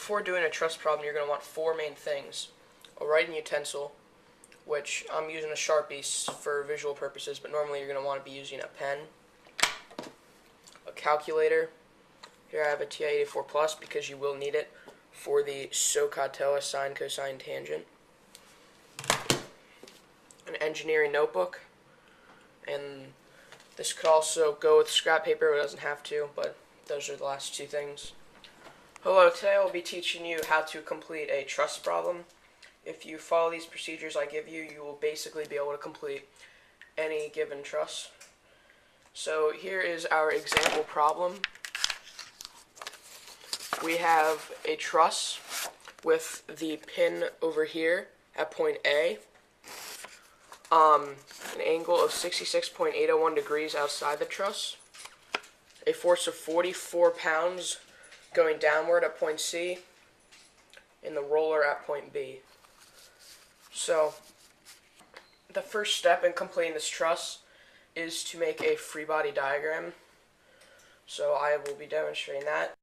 before doing a truss problem, you're going to want four main things. A writing utensil, which I'm using a Sharpie for visual purposes, but normally you're going to want to be using a pen. A calculator. Here I have a TI-84 Plus because you will need it for the SOHCAHTOA sine, cosine, tangent. An engineering notebook, and this could also go with scrap paper, but it doesn't have to, but those are the last two things. Hello, today I will be teaching you how to complete a truss problem. If you follow these procedures I give you, you will basically be able to complete any given truss. So here is our example problem. We have a truss with the pin over here at point A, an angle of 66.801 degrees outside the truss, a force of 44 pounds going downward at point C, and the roller at point B. So the first step in completing this truss is to make a free body diagram. So I will be demonstrating that.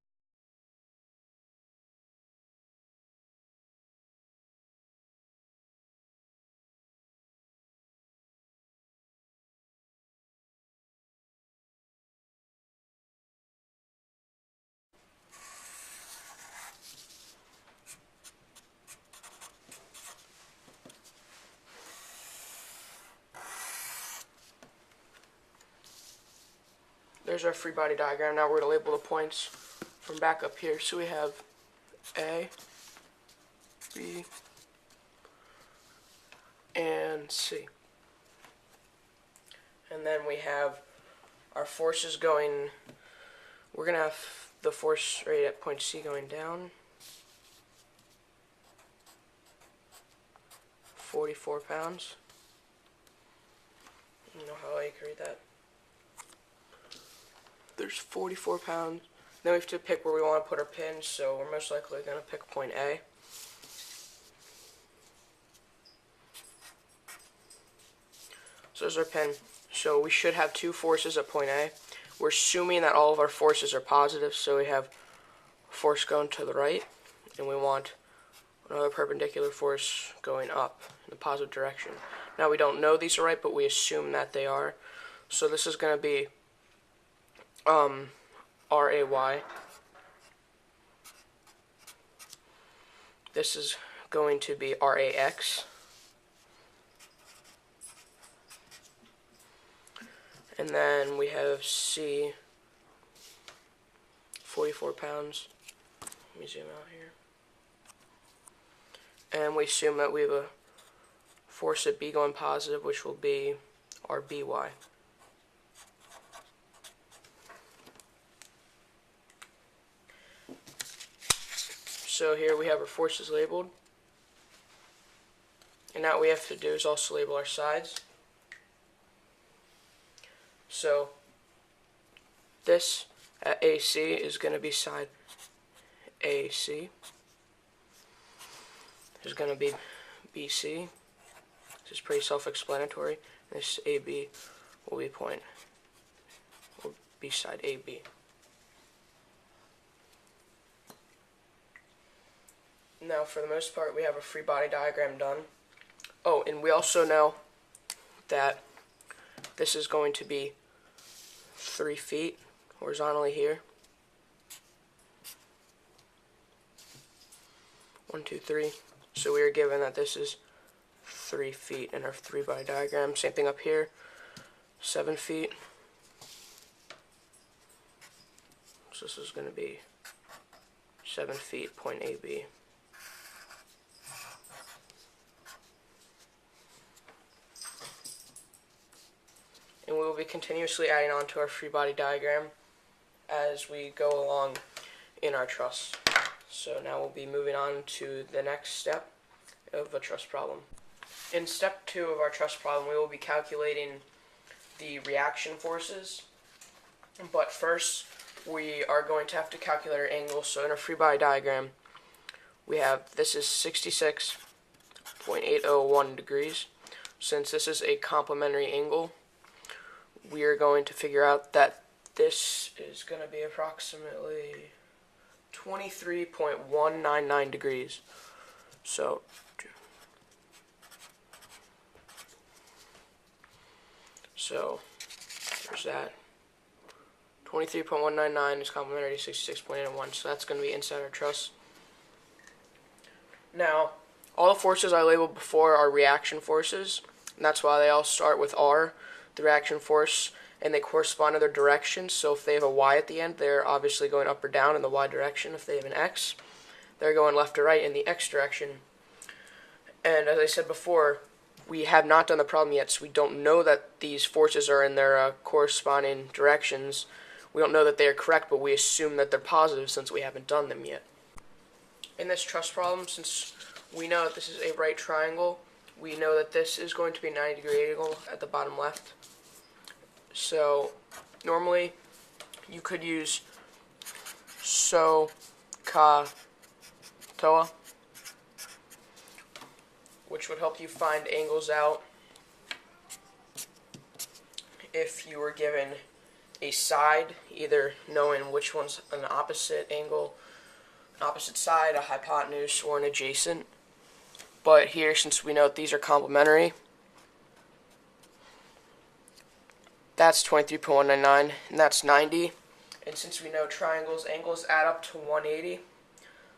There's our free body diagram. Now we're going to label the points from back up here. So we have A, B, and C. And then we have our forces going, we're going to have the force rate at point C going down, 44 pounds. You know how I can read that. There's 44 pounds. Then we have to pick where we want to put our pins, so we're most likely going to pick point A. So there's our pin. So we should have two forces at point A. We're assuming that all of our forces are positive, so we have force going to the right, and we want another perpendicular force going up in the positive direction. Now we don't know these are right, but we assume that they are. So this is going to be RAY. This is going to be RAX. And then we have C, 44 pounds. Let me zoom out here. And we assume that we have a force at B going positive, which will be RBY. So here we have our forces labeled. And now what we have to do is also label our sides. So this at AC is going to be side AC. This is going to be BC. This is pretty self-explanatory. This AB will be side AB. Now, for the most part, we have a free body diagram done. Oh, and we also know that this is going to be 3 feet horizontally here. 1, 2, 3. So we are given that this is 3 feet in our free body diagram. Same thing up here. 7 feet. So this is going to be 7 feet, point AB. And we will be continuously adding on to our free body diagram as we go along in our truss. So now we'll be moving on to the next step of a truss problem. In step 2 of our truss problem, we will be calculating the reaction forces. But first, we are going to have to calculate our angle. So in our free body diagram, we have, this is 66.801 degrees. Since this is a complementary angle, we are going to figure out that this is going to be approximately 23.199 degrees. So there's that. 23.199 is complementary to 66.81, so that's going to be inside our truss. Now, all the forces I labeled before are reaction forces, and that's why they all start with R, the reaction force, and they correspond to their directions. So if they have a Y at the end, they're obviously going up or down in the Y direction. If they have an X, they're going left or right in the X direction. And as I said before, we have not done the problem yet, so we don't know that these forces are in their corresponding directions. We don't know that they are correct, but we assume that they're positive since we haven't done them yet. In this truss problem, since we know that this is a right triangle, we know that this is going to be a 90-degree angle at the bottom left. So normally you could use so, ka, toa, which would help you find angles out if you were given a side, either knowing which one's an opposite angle, an opposite side, a hypotenuse, or an adjacent. But here, since we know that these are complementary, that's 23.199, and that's 90. And since we know triangles, angles add up to 180.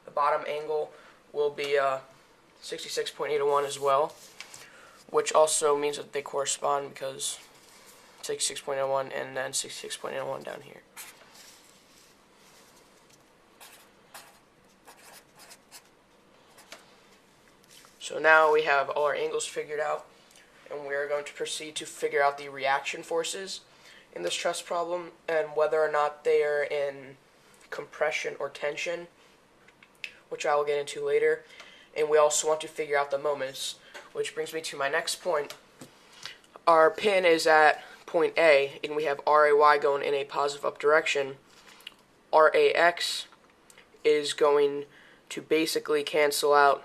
The bottom angle will be 66.801 as well, which also means that they correspond because 66.01 and then 66.01 down here. So now we have all our angles figured out, and we are going to proceed to figure out the reaction forces in this truss problem and whether or not they are in compression or tension, which I will get into later. And we also want to figure out the moments, which brings me to my next point. Our pin is at point A, and we have RAY going in a positive up direction. RAX is going to basically cancel out,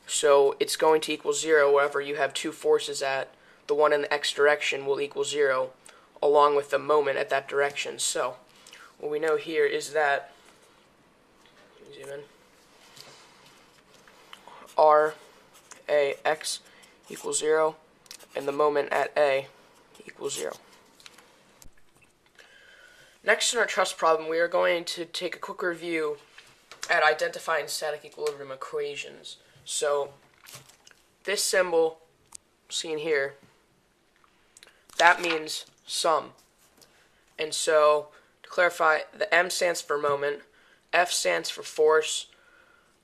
so it's going to equal 0 wherever you have two forces at. The one in the X direction will equal 0, along with the moment at that direction. So what we know here is that, zoom in, RAX equals 0, and the moment at A equals 0. Next in our truss problem, we are going to take a quick review at identifying static equilibrium equations. So this symbol seen here, that means sum. And so to clarify, the M stands for moment, F stands for force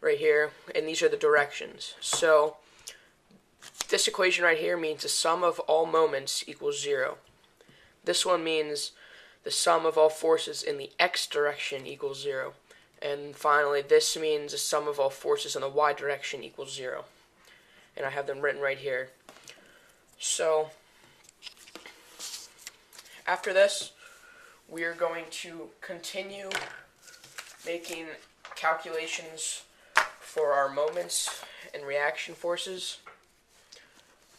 right here, and these are the directions. So this equation right here means the sum of all moments equals 0. This one means the sum of all forces in the X direction equals 0. And finally, this means the sum of all forces in the Y direction equals 0. And I have them written right here. So after this, we are going to continue making calculations for our moments and reaction forces.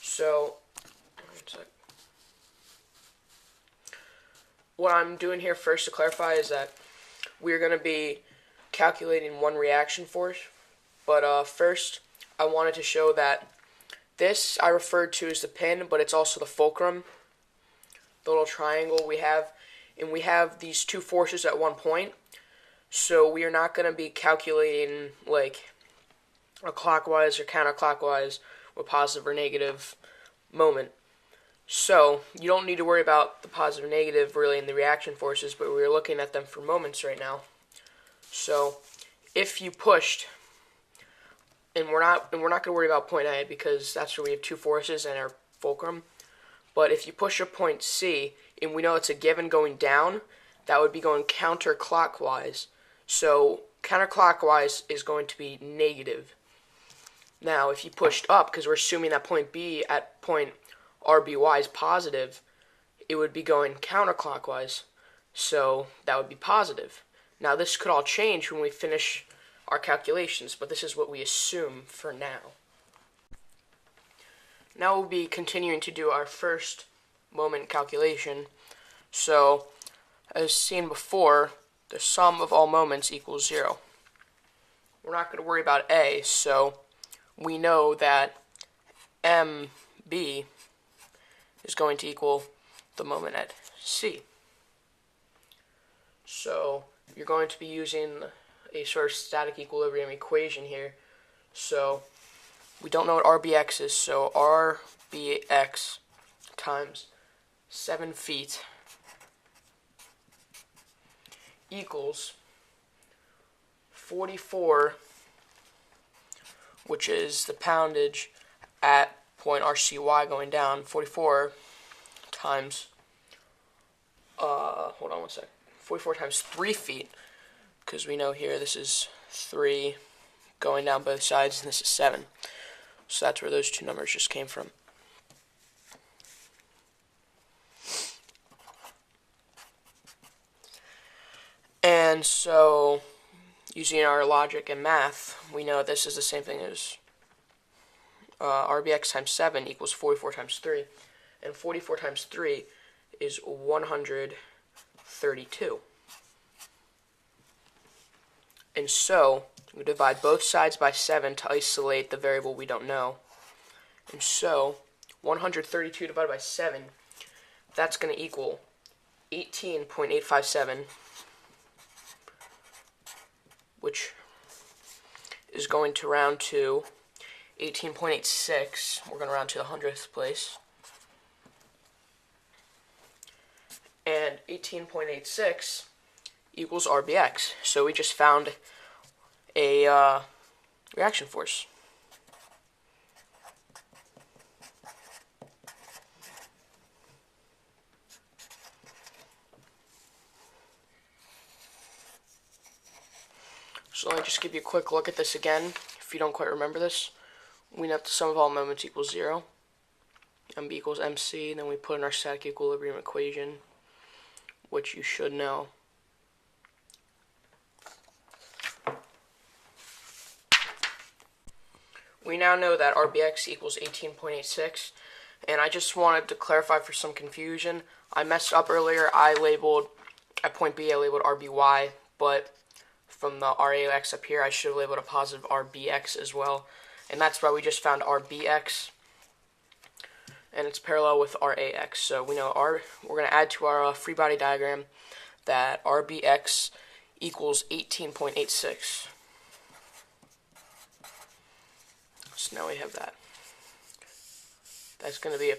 So what I'm doing here first to clarify is that we're going to be calculating one reaction force, but first I wanted to show that this I referred to as the pin, but it's also the fulcrum, the little triangle we have, and we have these two forces at one point, so we are not going to be calculating like a clockwise or counterclockwise with positive or negative moment. So you don't need to worry about the positive or negative really in the reaction forces, but we're looking at them for moments right now. So if you pushed, and we're not going to worry about point A because that's where we have two forces and our fulcrum. But if you push a point C, and we know it's a given going down, that would be going counterclockwise. So counterclockwise is going to be negative. Now if you pushed up, because we're assuming that point B at point RBY is positive, it would be going counterclockwise. So that would be positive. Now this could all change when we finish our calculations, but this is what we assume for now. Now we'll be continuing to do our first moment calculation. So as seen before, the sum of all moments equals 0. We're not going to worry about A, so we know that MB is going to equal the moment at C. So you're going to be using a sort of static equilibrium equation here. So we don't know what RBX is, so RBX times 7 feet equals 44, which is the poundage at point RCY going down, 44 times, hold on one sec, 44 times 3 feet, because we know here this is 3 going down both sides, and this is 7. So that's where those two numbers just came from. And so, using our logic and math, we know this is the same thing as RBX times 7 equals 44 times 3. And 44 times 3 is 132. And so, we divide both sides by 7 to isolate the variable we don't know. And so, 132 divided by 7, that's going to equal 18.857, which is going to round to 18.86. We're going to round to the 100th place. And 18.86 equals RBX. So we just found a reaction force. So let me just give you a quick look at this again, if you don't quite remember this. We know that the sum of all moments equals 0. MB equals MC, then we put in our static equilibrium equation, which you should know. We now know that RBX equals 18.86, and I just wanted to clarify for some confusion. I messed up earlier. At point B, I labeled RBY, but from the RAX up here, I should have labeled a positive RBX as well. And that's why we just found RBX, and it's parallel with RAX. So we know we're going to add to our free body diagram that RBX equals 18.86. So now we have that. That's going to be a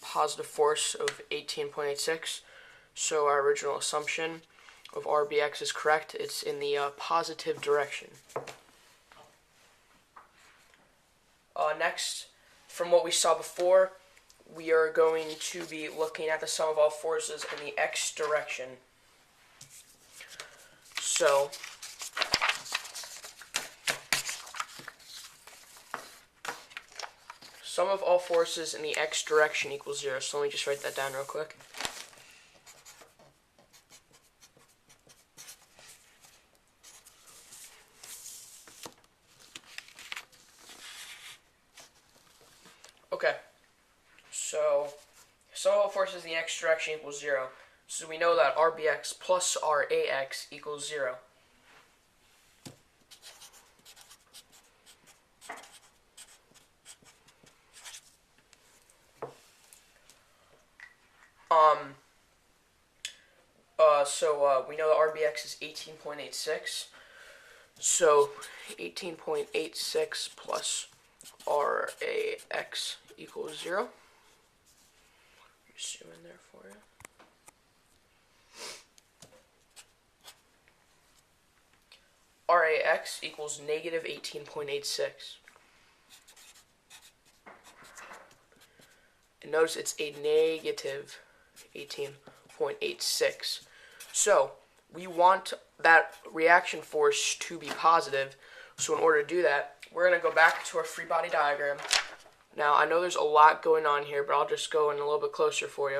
positive force of 18.86. So our original assumption of RBX is correct. It's in the positive direction. Next, from what we saw before, we are going to be looking at the sum of all forces in the x direction. So, sum of all forces in the x direction equals 0. So let me just write that down real quick. Okay, so sum of all forces in the x direction equals 0. So we know that RBX plus RAX equals 0. So we know that RBX is 18.86. So 18.86 plus RAX equals 0. Zoom in there for you. RAX equals negative 18.86. And notice it's a negative 18.86. So we want that reaction force to be positive. So in order to do that, we're going to go back to our free body diagram. Now, I know there's a lot going on here, but I'll just go in a little bit closer for you.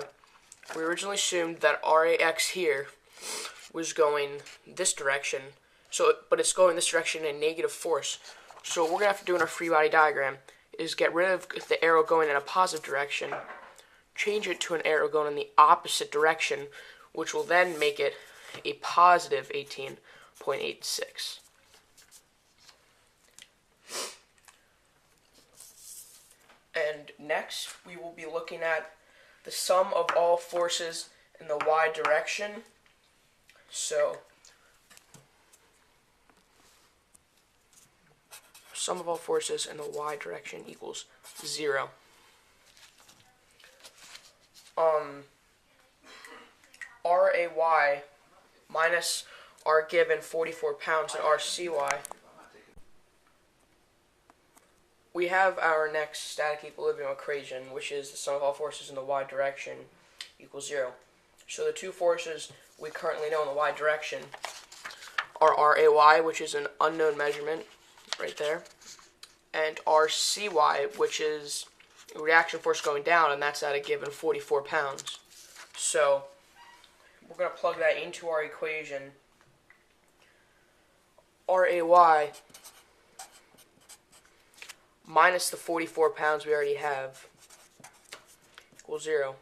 We originally assumed that RAX here was going this direction, but it's going this direction in a negative force. So what we're going to have to do in our free body diagram is get rid of the arrow going in a positive direction, change it to an arrow going in the opposite direction, which will then make it a positive 18.86. And next, we will be looking at the sum of all forces in the y direction. So, sum of all forces in the y direction equals 0. RAY minus our given 44 pounds and RCY. We have our next static equilibrium equation, which is the sum of all forces in the y direction equals 0. So the two forces we currently know in the y direction are RAY, which is an unknown measurement, right there, and RCY, which is a reaction force going down, and that's at a given 44 pounds. So we're going to plug that into our equation. RAY minus the 44 pounds we already have equals 0.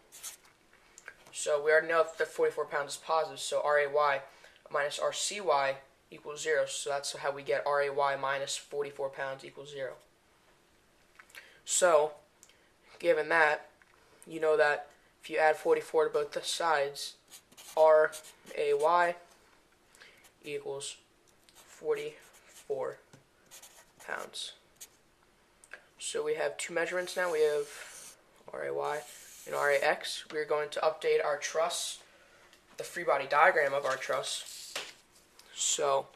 So we already know that the 44 pounds is positive, so RAY minus RCY equals 0. So that's how we get RAY minus 44 pounds equals 0. So, given that, you know that if you add 44 to both the sides, RAY equals 44 pounds. So we have two measurements now. We have RAY and RAX. We're going to update our truss, the free body diagram of our truss. So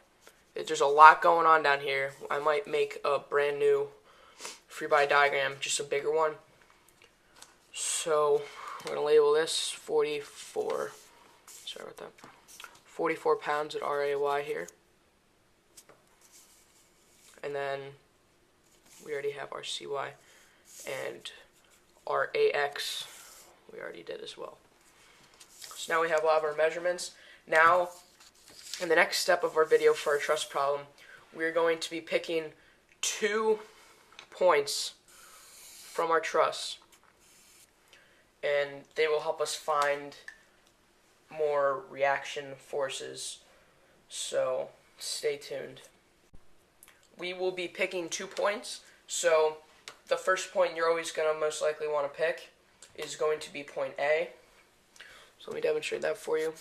there's a lot going on down here. I might make a brand new free body diagram, just a bigger one. So we're going to label this 44. Sorry about that. 44 pounds at RAY here. And then we already have our CY and our AX we already did as well. So now we have a lot of our measurements. Now, in the next step of our video for our truss problem, we're going to be picking 2 points from our truss, and they will help us find more reaction forces. So stay tuned. We will be picking 2 points. So the first point you're always going to most likely want to pick is going to be point A. So let me demonstrate that for you.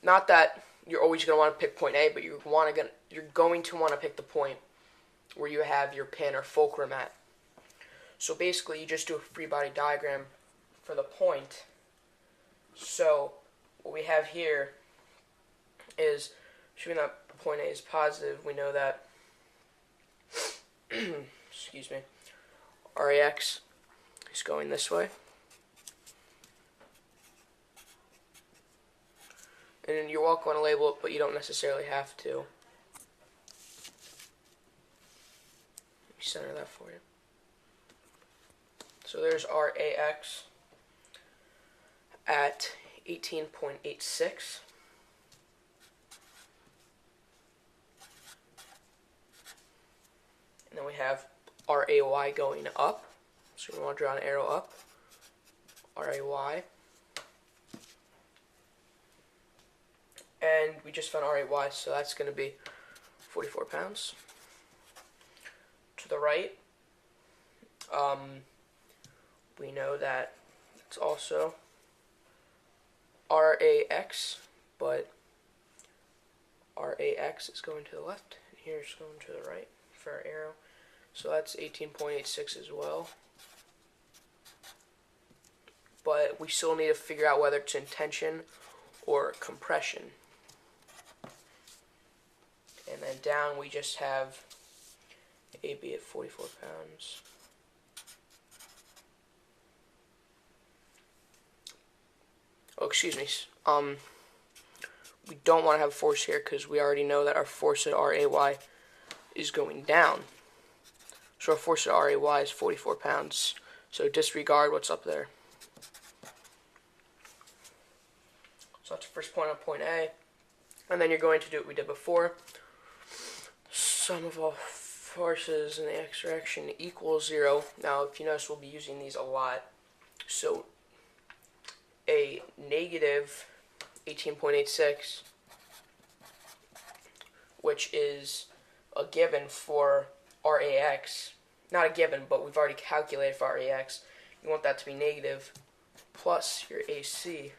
Not that you're always going to want to pick point A, but you're going to want to pick the point where you have your pin or fulcrum at. So basically you just do a free body diagram for the point. So what we have here is, assuming that point A is positive, we know that excuse me, RAX is going this way. And you're welcome to label it, but you don't necessarily have to. Let me center that for you. So there's our AX at 18.86. And then we have RAY going up. So we want to draw an arrow up. RAY. And we just found RAY, so that's going to be 44 pounds. To the right, we know that it's also RAX, but RAX is going to the left, and here it's going to the right for our arrow. So that's 18.86 as well. But we still need to figure out whether it's in tension or compression. And then down we just have AB at 44 pounds. Oh, excuse me. We don't want to have force here because we already know that our force at RAY is going down. So our force at RAY is 44 pounds. So disregard what's up there. So that's the first point on point A. And then you're going to do what we did before. Sum of all forces in the x direction equals 0. Now, if you notice, we'll be using these a lot. So a negative 18.86, which is a given for RAX. Not a given, but we've already calculated for RAX. You want that to be negative, plus your AC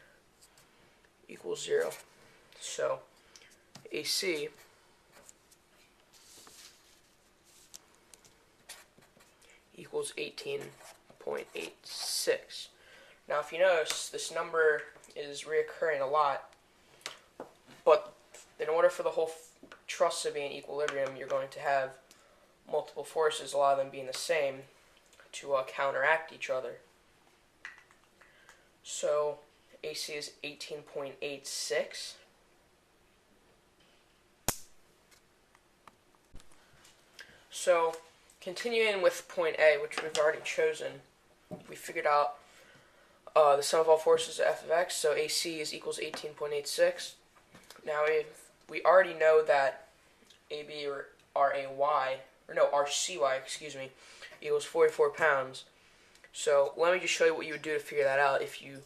equals 0. So AC equals 18.86. Now, if you notice, this number is reoccurring a lot, but in order for the whole truss to be in equilibrium, you're going to have multiple forces, a lot of them being the same, to counteract each other. So AC is 18.86. So continuing with point A, which we've already chosen, we figured out the sum of all forces of f of x, so AC is equals 18.86. Now we already know that AB or RCY, excuse me, equals 44 pounds. So let me just show you what you would do to figure that out if you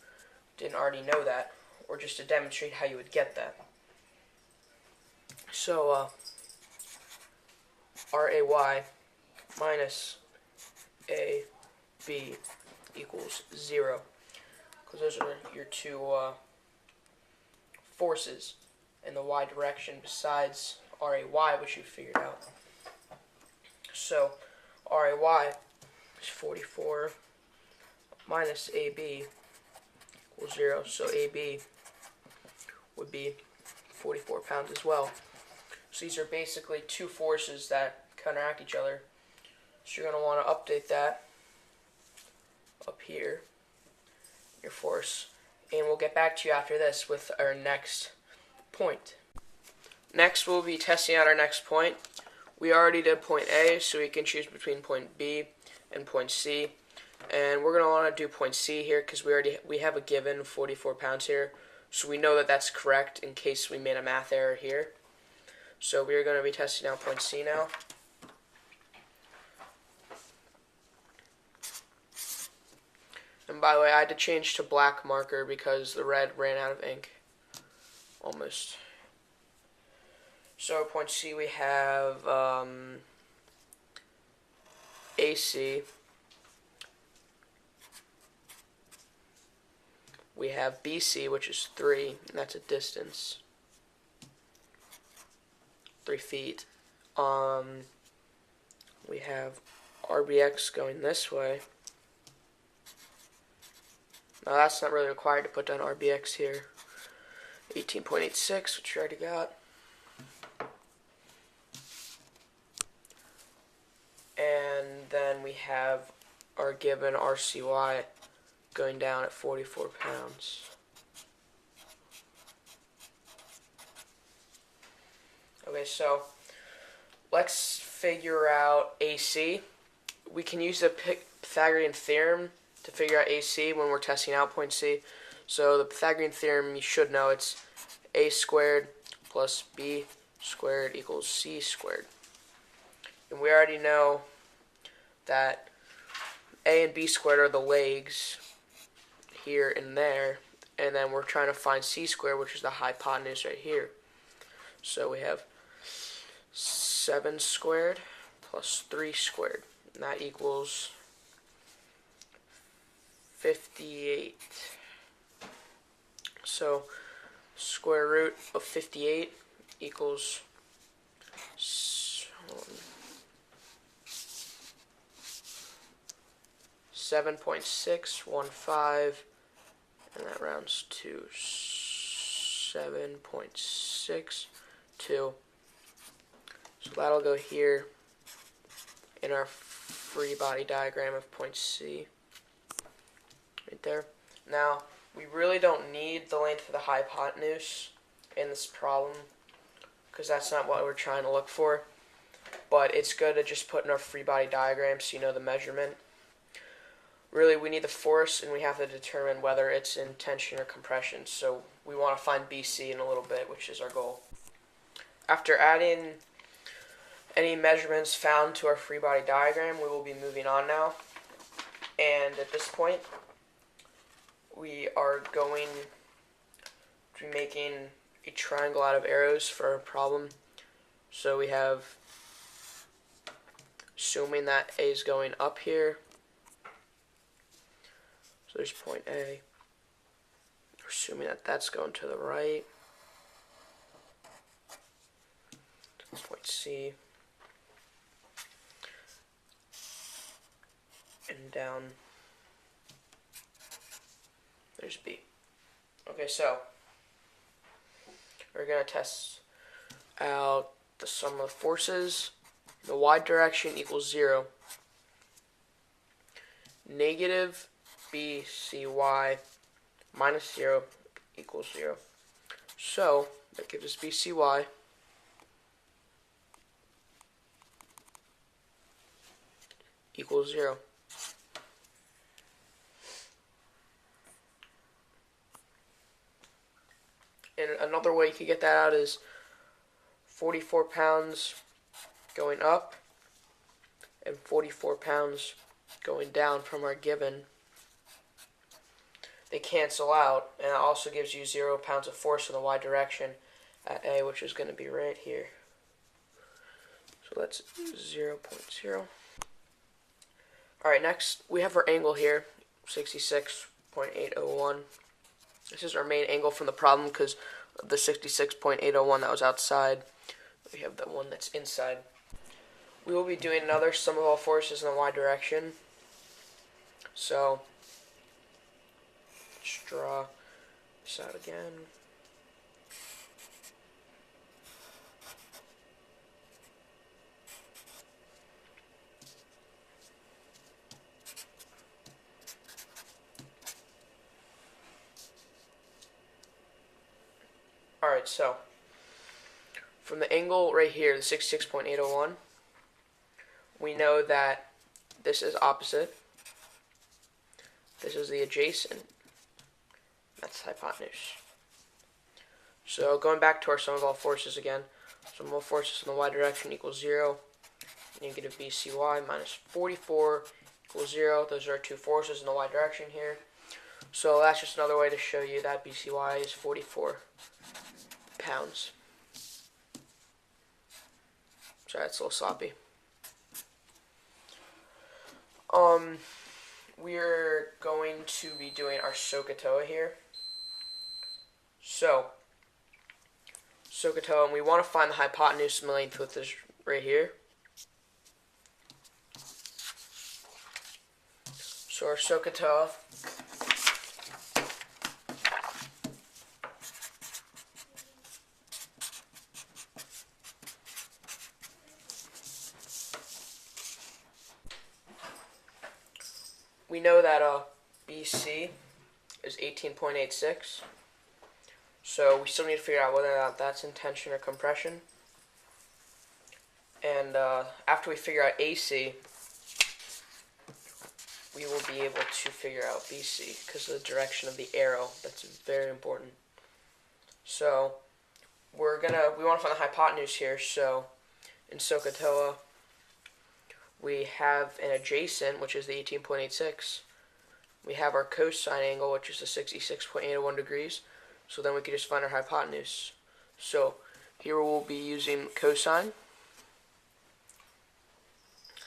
didn't already know that, or just to demonstrate how you would get that. So RAY minus AB equals 0, because those are your two forces in the y direction besides RAY, which you figured out. So RAY is 44 minus AB equals 0, so AB would be 44 pounds as well. So these are basically two forces that counteract each other. So you're going to want to update that up here, your force, and we'll get back to you after this with our next point. Next, we'll be testing out our next point. We already did point A, so we can choose between point B and point C. And we're going to want to do point C here because we have a given 44 pounds here. So we know that that's correct in case we made a math error here. So we are going to be testing out point C now. And by the way, I had to change to black marker because the red ran out of ink. Almost. So point C we have AC. We have BC, which is 3, and that's a distance. 3 feet. We have RBX going this way. Now that's not really required to put down RBX here. 18.86, which you already got. And then we have our given RCY going down at 44 pounds. Okay, so let's figure out AC. We can use the Pythagorean theorem to figure out AC when we're testing out point C. So the Pythagorean theorem, you should know, it's A squared plus B squared equals C squared. And we already know that A and B squared are the legs here and there, and then we're trying to find C squared, which is the hypotenuse right here. So we have 7 squared plus 3 squared, and that equals 58. So square root of 58 equals 7.615, and that rounds to 7.62. So that'll go here in our free body diagram of point C. Right there. Now, we really don't need the length of the hypotenuse in this problem because that's not what we're trying to look for. But it's good to just put in our free body diagram so you know the measurement. Really, we need the force, and we have to determine whether it's in tension or compression. So we want to find BC in a little bit, which is our goal. After adding any measurements found to our free body diagram, we will be moving on now. And at this point, we are going to be making a triangle out of arrows for our problem. So we have, assuming that A is going up here, so there's point A. We're assuming that that's going to the right. That's point C. And down, there's B. Okay, so we're going to test out the sum of forces. The y direction equals 0. Negative BCY minus 0 equals 0. So that gives us BCY equals 0. And another way you could get that out is 44 pounds going up and 44 pounds going down from our given. They cancel out, and it also gives you 0 pounds of force in the y direction at A, which is going to be right here. So that's 0.0. Alright, next we have our angle here, 66.801. This is our main angle from the problem because of the 66.801 that was outside. We have the one that's inside. We will be doing another sum of all forces in the y direction. So, let's draw this out again. Alright, so from the angle right here, the 66.801, we know that this is opposite. This is the adjacent. That's hypotenuse. So going back to our sum of all forces again, sum of all forces in the y direction equals 0. Negative BCY minus 44 equals 0. Those are our two forces in the y direction here. So that's just another way to show you that BCY is 44 pounds. Sorry, that's a little sloppy. We're going to be doing our SOHCAHTOA here. So, SOHCAHTOA, and we want to find the hypotenuse and the length with this right here. So our SOHCAHTOA we know that BC is 18.86. So we still need to figure out whether or not that's in tension or compression. And after we figure out AC, we will be able to figure out BC because of the direction of the arrow. That's very important. So we want to find the hypotenuse here. So in SOHCAHTOA, we have an adjacent, which is the 18.86. We have our cosine angle, which is the 66.801 degrees. So then we can just find our hypotenuse. So here we'll be using cosine.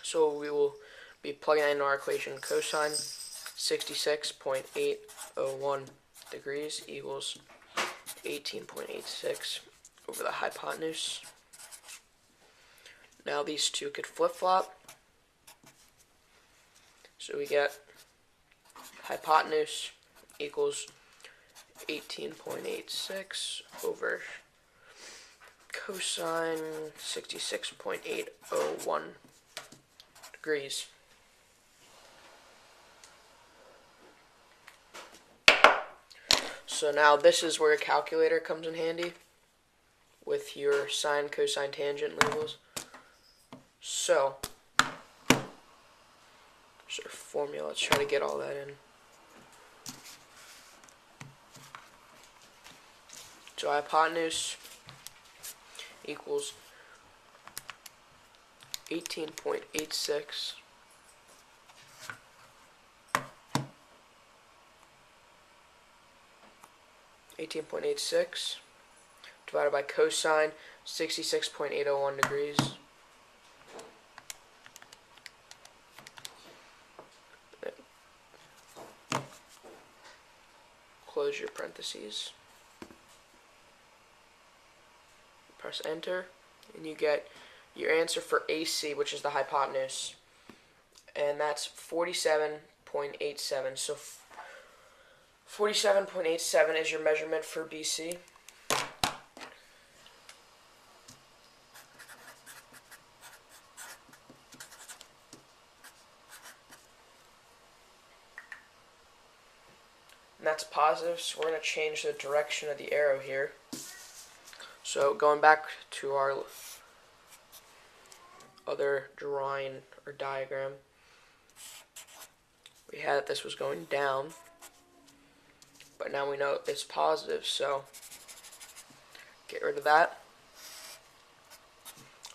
So we will be plugging that into our equation. Cosine 66.801 degrees equals 18.86 over the hypotenuse. Now these two could flip-flop. So we get hypotenuse equals 18.86 over cosine 66.801 degrees. So now this is where a calculator comes in handy with your sine, cosine, tangent labels. So our formula, let's try to get all that in. So hypotenuse equals 18.86 18.86 divided by cosine 66.801 degrees. Close your parentheses. Press enter, and you get your answer for AC, which is the hypotenuse, and that's 47.87. So 47.87 is your measurement for BC. And that's positive, so we're going to change the direction of the arrow here. So going back to our other drawing or diagram, we had that this was going down, but now we know it's positive, so get rid of that.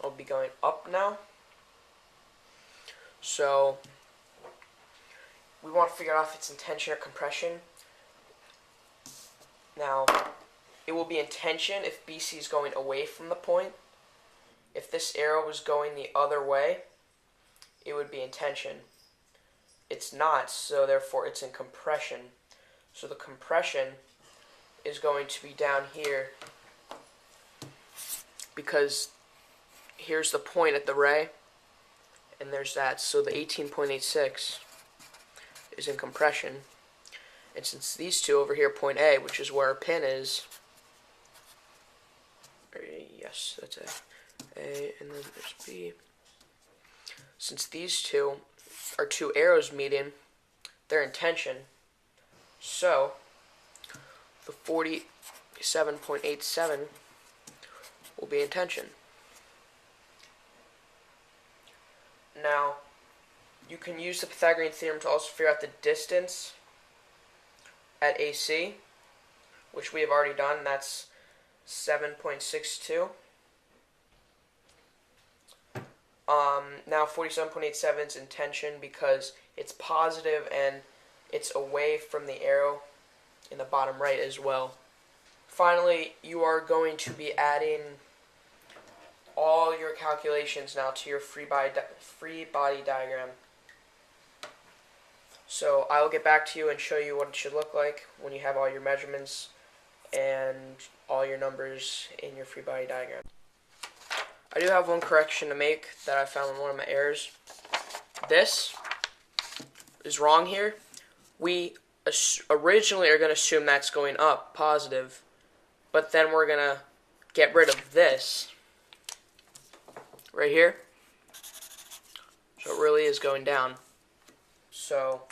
I'll be going up now. So we want to figure out if it's in tension or compression. Now, it will be in tension if BC is going away from the point. If this arrow was going the other way, it would be in tension. It's not, so therefore it's in compression. So the compression is going to be down here, because here's the point at the ray, and there's that. So the 18.86 is in compression. And since these two over here, point A, which is where our pin is, yes, that's A, and then there's B. Since these two are two arrows meeting, they're in tension. So the 47.87 will be in tension. Now, you can use the Pythagorean theorem to also figure out the distance at AC, which we have already done. That's 7.62. Now 47.87 is in tension because it's positive and it's away from the arrow in the bottom right as well. Finally, you are going to be adding all your calculations now to your free body diagram. So I will get back to you and show you what it should look like when you have all your measurements and all your numbers in your free body diagram. I do have one correction to make that I found in one of my errors. This is wrong here. We originally are going to assume that's going up, positive, but then we're going to get rid of this right here. So it really is going down. So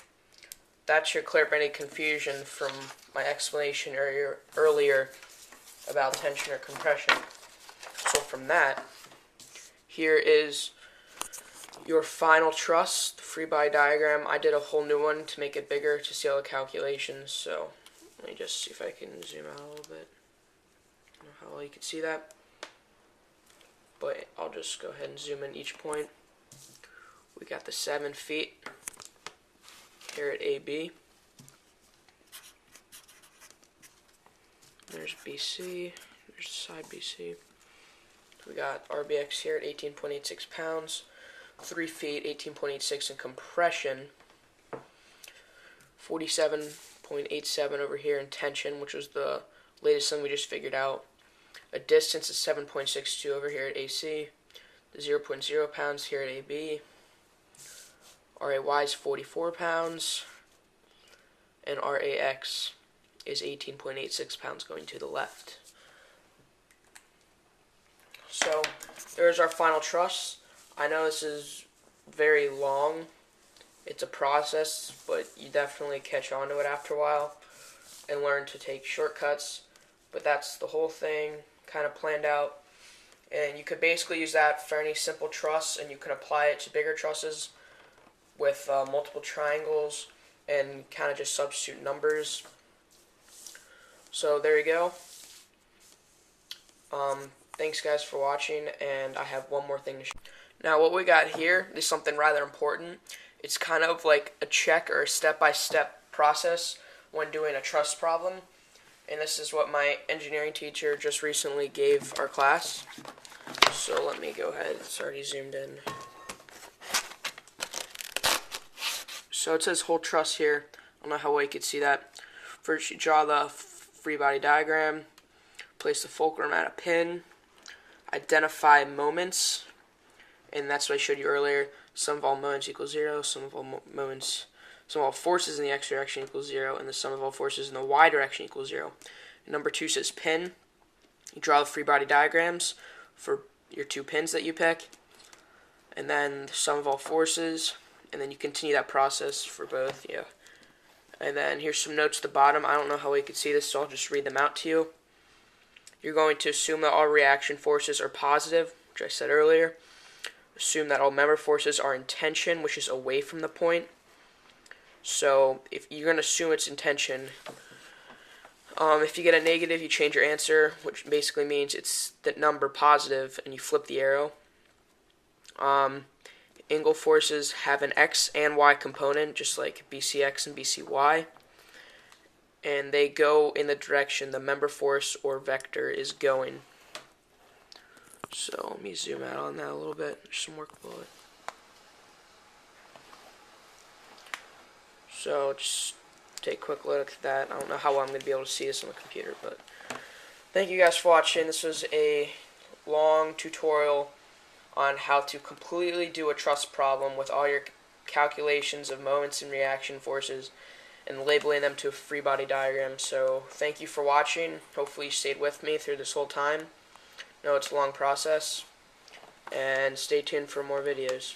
that should clear up any confusion from my explanation earlier about tension or compression. So from that, here is your final truss, the free body diagram. I did a whole new one to make it bigger to see all the calculations. So let me just see if I can zoom out a little bit. I don't know how well you can see that, but I'll just go ahead and zoom in each point. We got the 7 feet here at AB. There's BC, there's side BC. We got RBX here at 18.86 pounds, 3 feet, 18.86 in compression, 47.87 over here in tension, which was the latest thing we just figured out. A distance is 7.62 over here at AC, the 0.0 pounds here at AB. RAY is 44 pounds, and RAX is 18.86 pounds going to the left. So there's our final truss. I know this is very long. It's a process, but you definitely catch on to it after a while and learn to take shortcuts. But that's the whole thing kind of planned out. And you could basically use that for any simple truss, and you can apply it to bigger trusses with multiple triangles and kind of just substitute numbers. So there you go. Thanks guys for watching, and I have one more thing to show. Now what we got here is something rather important. It's kind of like a check or a step-by-step process when doing a truss problem. And this is what my engineering teacher just recently gave our class. So let me go ahead, it's already zoomed in. So it says whole truss here. I don't know how well you can see that. First you draw the free body diagram, place the fulcrum at a pin, identify moments, and that's what I showed you earlier. Sum of all moments equals 0, sum of all forces in the x direction equals 0, and the sum of all forces in the y direction equals 0. And number 2 says pin. You draw the free body diagrams for your 2 pins that you pick, and then the sum of all forces, and then you continue that process for both. Yeah. And then here's some notes at the bottom. I don't know how you can see this, so I'll just read them out to you. You're going to assume that all reaction forces are positive, which I said earlier. Assume that all member forces are in tension, which is away from the point. So if you're going to assume it's in tension, if you get a negative, you change your answer, which basically means it's the number positive, and you flip the arrow. Angle forces have an x and y component, just like BCX and BCY. And they go in the direction the member force or vector is going. So let me zoom out on that a little bit. There's some work below it. So just take a quick look at that. I don't know how well I'm going to be able to see this on the computer, but thank you guys for watching. This was a long tutorial on how to completely do a truss problem with all your calculations of moments and reaction forces and labeling them to a free body diagram. So thank you for watching. Hopefully you stayed with me through this whole time. I know it's a long process, and stay tuned for more videos.